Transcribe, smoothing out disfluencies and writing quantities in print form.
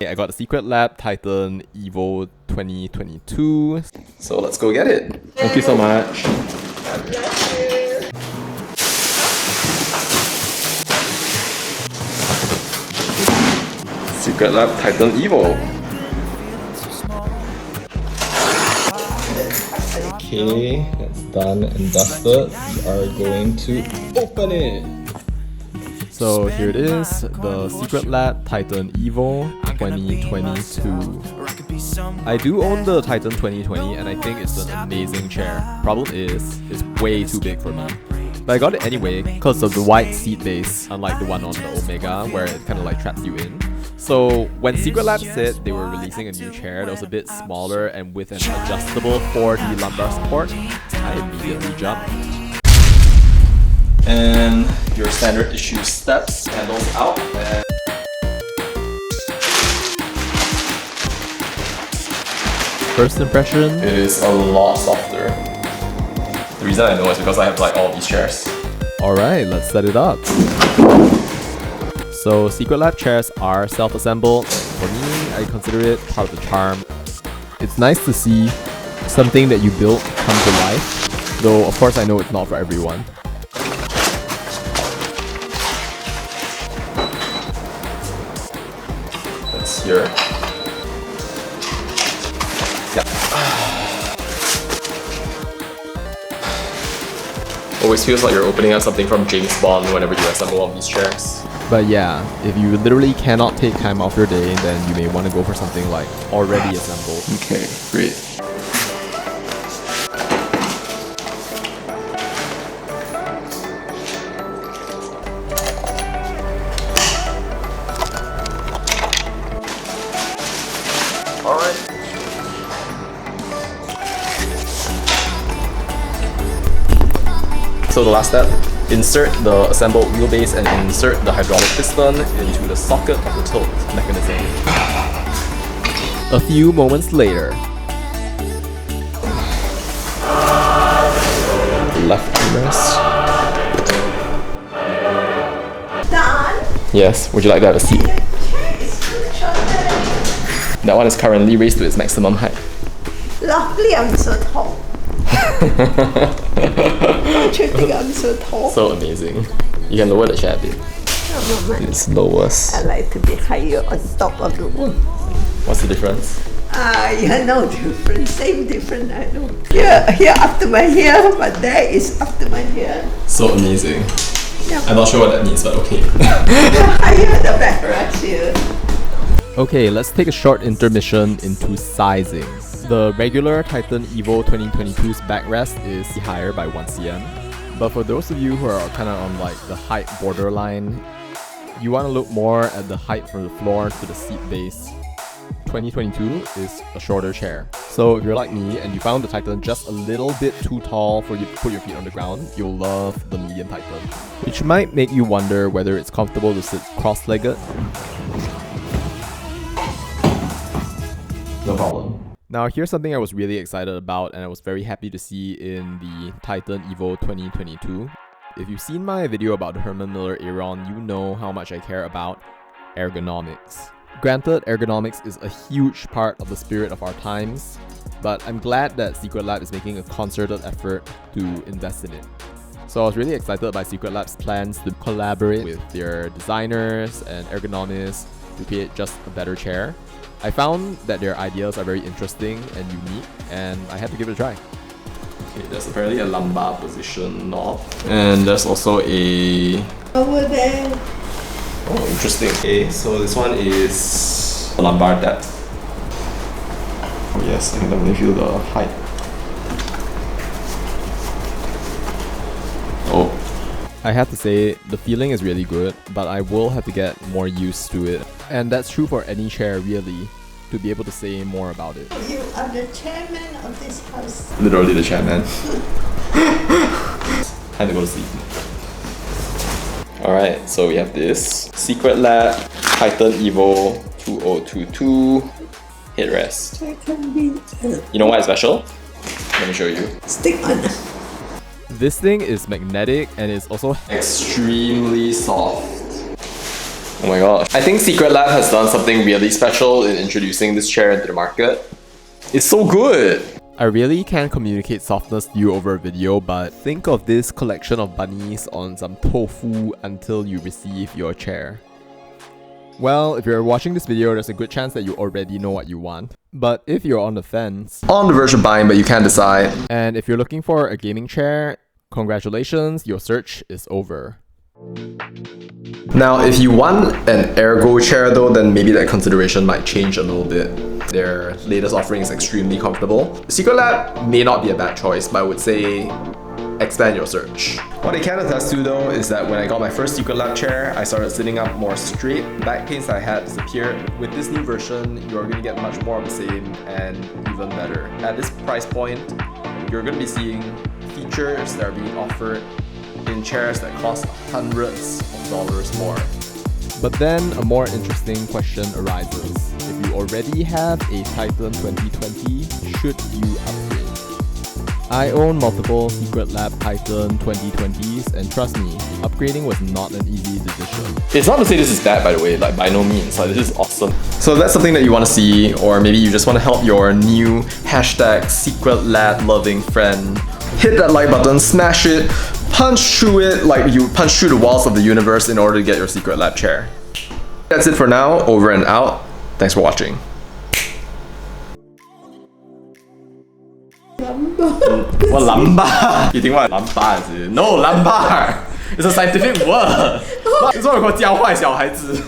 I got the Secretlab Titan Evo 2022. So let's go get it. Thank you so much. Secretlab Titan Evo. Okay, that's done and dusted. We are going to open it. So here it is, the Secretlab Titan Evo 2022. I do own the Titan 2020 and I think it's an amazing chair. Problem is, it's way too big for me. But I got it anyway because of the wide seat base, unlike the one on the Omega where it kind of like traps you in. So when Secretlab said they were releasing a new chair that was a bit smaller and with an adjustable 4D lumbar support, I immediately jumped. And your standard issue steps, handles out, and first impression is a lot softer. The reason I know is because I have like all these chairs. Alright, let's set it up. So Secretlab chairs are self-assembled. For me, I consider it part of the charm. It's nice to see something that you built come to life, though of course I know it's not for everyone. That's here. Yeah. Always feels like you're opening up something from James Bond whenever you assemble one of these chairs. But yeah, if you literally cannot take time off your day, then you may want to go for something like already assembled. Okay, great. Alright. So the last step, insert the assembled wheelbase and insert the hydraulic piston into the socket of the tilt mechanism. A few moments later. Left armrest. Done? Yes, would you like to have a seat? That one is currently raised to its maximum height. Luckily, I'm so tall. Don't you think I'm so tall? So amazing. You can lower the chair a bit. It's lowest. I like to be higher on top of the wall. What's the difference? Yeah, no different. Same different, I know. Here up to my hair, but there is up to my hair. So amazing. Yeah. I'm not sure what that means, but okay. Higher the backrest here. Okay, let's take a short intermission into sizing. The regular Titan Evo 2022's backrest is higher by 1 cm. But for those of you who are kind of on like the height borderline, you want to look more at the height from the floor to the seat base. 2022 is a shorter chair. So if you're like me and you found the Titan just a little bit too tall for you to put your feet on the ground, you'll love the medium Titan, which might make you wonder whether it's comfortable to sit cross-legged. No problem. Now here's something I was really excited about and I was very happy to see in the Titan Evo 2022. If you've seen my video about the Herman Miller Aeron, you know how much I care about ergonomics. Granted, ergonomics is a huge part of the spirit of our times, but I'm glad that Secretlab is making a concerted effort to invest in it. So I was really excited by Secretlab's plans to collaborate with their designers and ergonomists to create just a better chair. I found that their ideas are very interesting and unique, and I had to give it a try. Okay, there's apparently a lumbar position knob, and there's also a... Over there. Oh, interesting. Okay, so this one is a lumbar depth. Oh yes, I can definitely feel the height. Oh. I have to say, the feeling is really good, but I will have to get more used to it. And that's true for any chair really, to be able to say more about it. You are the chairman of this house. Literally the chairman. Time to go to sleep. Alright, so we have this Secretlab Titan Evo 2022 headrest. You know why it's special? Let me show you. Stick on. This thing is magnetic and it's also extremely soft. Oh my gosh. I think Secretlab has done something really special in introducing this chair into the market. It's so good! I really can't communicate softness to you over a video, but think of this collection of bunnies on some tofu until you receive your chair. Well, if you're watching this video, there's a good chance that you already know what you want. But if you're on the fence, on the verge of buying but you can't decide, and if you're looking for a gaming chair, congratulations, your search is over. Now, if you want an ergo chair though, then maybe that consideration might change a little bit. Their latest offering is extremely comfortable. Secretlab may not be a bad choice, but I would say expand your search. What I can attest to though is that when I got my first Secretlab chair, I started sitting up more straight. Back pains that I had disappeared. With this new version, you're going to get much more of the same and even better. At this price point, you're going to be seeing features that are being offered in chairs that cost hundreds of dollars more. But then a more interesting question arises. If you already have a Titan 2020, should you upgrade? I own multiple Secretlab Titan 2020s, and trust me, upgrading was not an easy decision. It's not to say this is bad, by the way, like by no means, like this is awesome. So if that's something that you want to see, or maybe you just want to help your new #Secretlab loving friend, hit that like button, smash it, punch through it like you punch through the walls of the universe in order to get your Secretlab chair. That's it for now, over and out. Thanks for watching. What lumbar? You think what lumbar is it? No, lumbar! It's a scientific word! 你说我教坏小孩子